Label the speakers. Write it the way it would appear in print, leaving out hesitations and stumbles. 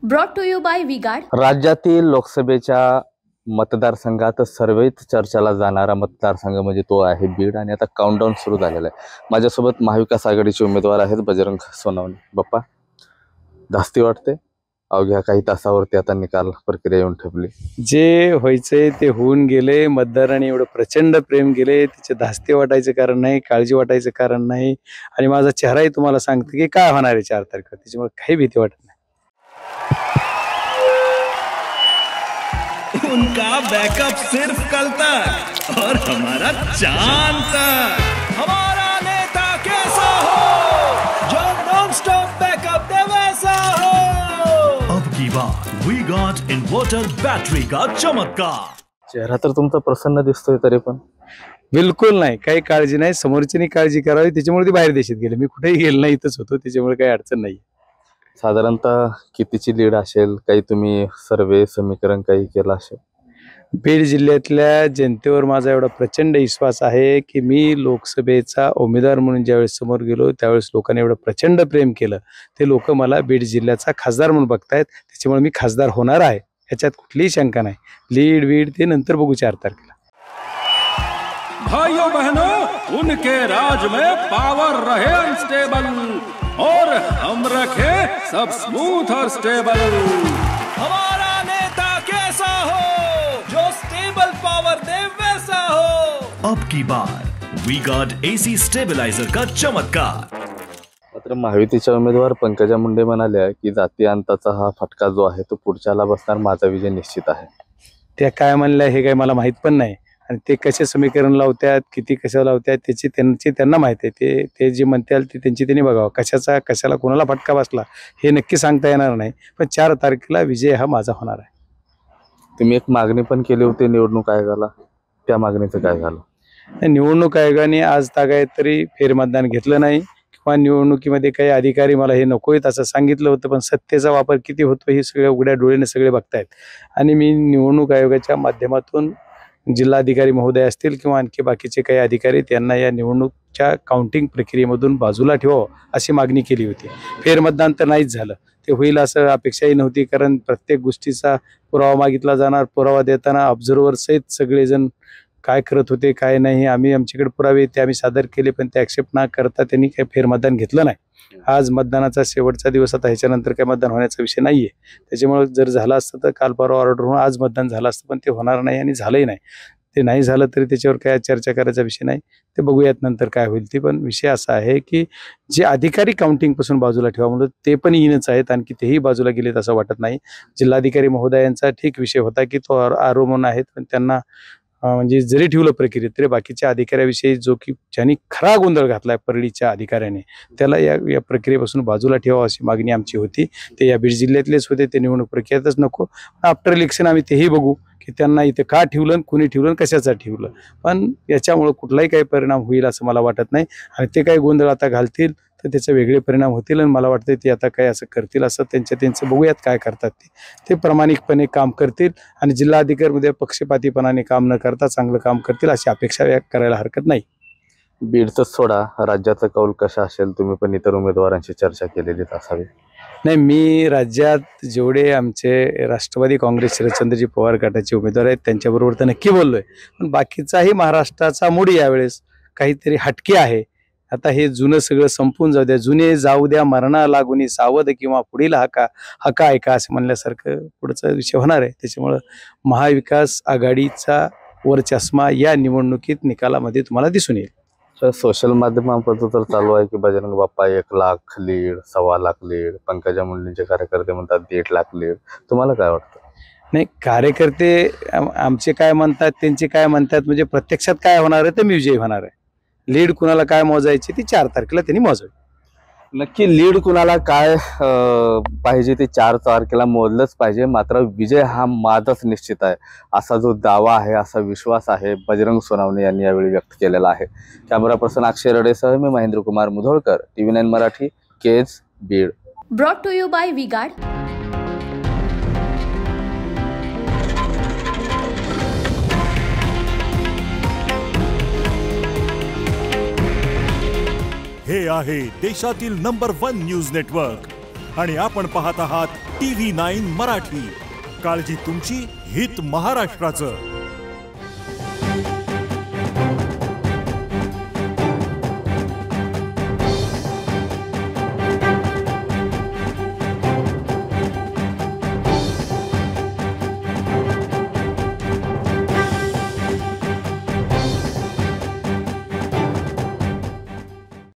Speaker 1: Brought to you by V Guard.
Speaker 2: राज्यातील लोकसभेच्या मतदारसंघात सर्वात चर्चेला जाणारा मतदारसंघ म्हणजे तो आहे बीड आणि आता काउंटडाऊन सुरू झालेला आहे। माझ्यासोबत महाविकास आघाडीचे उमेदवार आहेत बजरंग सोनवणे। बाप्पा, धास्ती वाटते? अवघ्या काही तासावरती आता निकाल प्रक्रिया येऊन ठेवली।
Speaker 3: जे व्हायचंय ते होऊन गेले। मतदारांनी एवढं प्रचंड प्रेम केले, त्याचे धास्ते वाटायचं कारण नाही, काळजी वाटायचं कारण नाही। आणि माझा चेहराही तुम्हाला सांगतो की काय होणार आहे 4 तारखेला, त्याच्यामुळे काही भीती वाटत नाही।
Speaker 4: उनका बैकअप सिर्फ कल तक और हमारा चांद तक। हमारा नेता कैसा हो जो नॉन स्टॉप बैकअप दे वैसा हो। अब की बार वी गॉट इन्वर्टर बैटरी का चमत्कार।
Speaker 2: चेहरा तर तुमचा प्रसन्न दिसतोय, तरी पण
Speaker 3: बिलकुल नाही, काही काळजी नाही। समोरच्यानी काळजी करावी, त्याच्यामुळे ते बाहेर देशात गेले। मी कुठेही गेलो नाही, इथंच होतो, त्याच्यामुळे काही अडचण नाही।
Speaker 2: साधारणतः कितीची लीड असेल? काही तुम्ही सर्वे समीकरण काही केलं असेल?
Speaker 3: बीड जिल्ह्यातल्या जनतेवर माझा एवढा प्रचंड विश्वास आहे की मी लोकसभेचा उमेदवार म्हणून ज्यावेळेस समोर गेलो त्यावेळेस लोकांनी एवढं प्रचंड प्रेम केलं। ते लोक मला बीड जिल्ह्याचा खासदार म्हणून बघतायत, त्याच्यामुळे मी खासदार होणार आहे, याच्यात कुठलीही शंका नाही। लीड वीड ते नंतर बघू 4 तारखेला।
Speaker 4: भाइयों बहनों, उनके राज में पावर रहे अनस्टेबल और हम रखे सब स्मूथ और स्टेबल। हमारा नेता कैसा हो जो स्टेबल पावर दे वैसा हो। अब की बार वी गॉट एसी स्टेबलाइजर का चमत्कार।
Speaker 2: मात्र महायुतीच्या उमेदवार पंकजा मुंडे म्हणाल्या की जाती अंताचा हा फटका जो आहे तो पुढच्याला बसणार, माझा विजय निश्चित आहे।
Speaker 3: त्या काय म्हणल्या हे काही मला माहित पण नाही, आणि ते कसे समीकरण लावतात, किती कशा लावतात त्याची त्यांना माहिती आहे। ते जे म्हणतील ते त्यांची त्यांनी बघावं, कशाला कोणाला फटका बसला हे नक्की सांगता येणार नाही। पण 4 तारखेला विजय हा माझा होणार आहे।
Speaker 2: तुम्ही एक मागणी पण केली होती निवडणूक आयोगाला, त्या मागणीचं काय झालं?
Speaker 3: निवडणूक आयोगाने आज तागायत तरी फेरमतदान घेतलं नाही, किंवा निवडणुकीमध्ये काही अधिकारी मला हे नकोय असं सांगितलं होतं। पण सत्तेचा वापर किती होतो हे सगळ्या उघड्या डोळ्याने सगळे बघतायत। आणि मी निवडणूक आयोगाच्या माध्यमातून जिल्हाधिकारी महोदय असतील किंवा आणखी बाकीचे काही अधिकारी त्यांना या निवडणूकच्या काउंटिंग प्रक्रियेमधून बाजूला ठेवावं अशी मागणी केली होती। फेरमतदान तर नाहीच झालं, ते होईल असं अपेक्षाही नव्हती, कारण प्रत्येक गोष्टीचा पुरावा मागितला जाणार। पुरावा देताना ऑब्झर्व्हर सहित सगळेजण काय करत होते काय नाही, आम्ही आमच्याकडे पुरावे ते आम्ही सादर केले, पण ते ॲक्सेप्ट न करता त्यांनी काही फेरमतदान घेतलं नाही। आज मतदानाचा शेवटचा दिवस, आता ह्याच्यानंतर काही मतदान होण्याचा विषय नाही आहे। त्याच्यामुळे जर झालं असतं तर काल परवा ऑर्डर होऊन आज मतदान झालं असतं, पण ते होणार नाही आणि झालंही नाही। ते नाही झालं तरी त्याच्यावर काय चर्चा करायचा विषय नाही, ते बघूयात नंतर काय होईल ते। पण विषय असा आहे की जे अधिकारी काउंटिंगपासून बाजूला ठेवा म्हणून ते पण येणच आहेत, आणखी तेही बाजूला गेलेत असं वाटत नाही। जिल्हाधिकारी महोदयांचा ठीक विषय होता की तो आरो म्हणून आहेत, पण त्यांना म्हणजे जरी ठेवलं प्रक्रियेत तरी बाकीच्या अधिकाऱ्याविषयी जो की ज्यांनी खरा गोंधळ घातलाय परळीच्या अधिकाऱ्याने, त्याला या प्रक्रियेपासून बाजूला ठेवावं अशी मागणी आमची होती। ते या बीड जिल्ह्यातलेच होते, ते निवडणूक प्रक्रियेतच नको। आफ्टर इलेक्शन आम्ही तेही बघू की त्यांना इथे का ठेवलं, कुणी ठेवलं, कशाचं ठेवलं। पण याच्यामुळे कुठलाही काही परिणाम होईल असं मला वाटत नाही। आणि ते काही गोंधळ आता घालतील तर त्याचे वेगळे परिणाम होतील, आणि मला वाटतं ते आता काय असं करतील असं त्यांचं बघूयात काय करतात ते प्रामाणिकपणे काम करतील आणि जिल्हाधिकारीमध्ये पक्षपातीपणाने काम न करता चांगलं काम करतील अशी अपेक्षा करायला हरकत नाही।
Speaker 2: बीडचं सोडा, राज्याचा कौल कसा असेल? तुम्ही पण इतर उमेदवारांशी चर्चा केलेली असावी।
Speaker 3: नाही, मी राज्यात जेवढे आमचे राष्ट्रवादी काँग्रेस शरदचंद्रजी पवार गटाचे उमेदवार आहेत त्यांच्याबरोबर तर नक्की बोललोय, पण बाकीचाही महाराष्ट्राचा मूड यावेळेस काहीतरी हटके आहे। आता हे जुनं सगळं संपून जाऊ द्या, जुने जाऊ द्या मरणा लागून सावध, किंवा पुढील हका ऐका असं म्हणल्यासारखं पुढचा विषय होणार आहे। त्याच्यामुळं महाविकास आघाडीचा वर चष्मा या निवडणुकीत निकालामध्ये तुम्हाला दिसून येईल।
Speaker 2: सोशल माध्यमांपासून तर चालू आहे की बजरंग बाप्पा 1 लाख लीड, 1.25 लाख लीड, पंकजा मुंडेंचे कार्यकर्ते म्हणतात 1.5 लाख लीड। तुम्हाला काय वाटतं?
Speaker 3: नाही, कार्यकर्ते आमचे काय म्हणतात त्यांचे काय म्हणतात, म्हणजे प्रत्यक्षात काय होणार आहे तर मी विजयी होणार आहे। लीड कुणाला काय मोजायची ती 4 तारखेला त्यांनी मोजावी।
Speaker 2: नक्की लीड कुणाला काय पाहिजे ते 4 तारखेला मोजलंच पाहिजे, मात्र विजय हा माझाच निश्चित आहे असा जो दावा आहे, असा विश्वास आहे बजरंग सोनवणे यांनी यावेळी व्यक्त केलेला आहे। कॅमेरा पर्सन अक्षय रडेसह मी Mahendra Kumar Mudholkar, TV9 Marathi, Kej, Beed.
Speaker 1: Brought to you by V Guard.
Speaker 5: हे आहे देशातील नंबर 1 न्यूज नेटवर्क आणि आपण पाहत आहात TV9 मराठी. काळजी तुमची, हित महाराष्ट्राचं.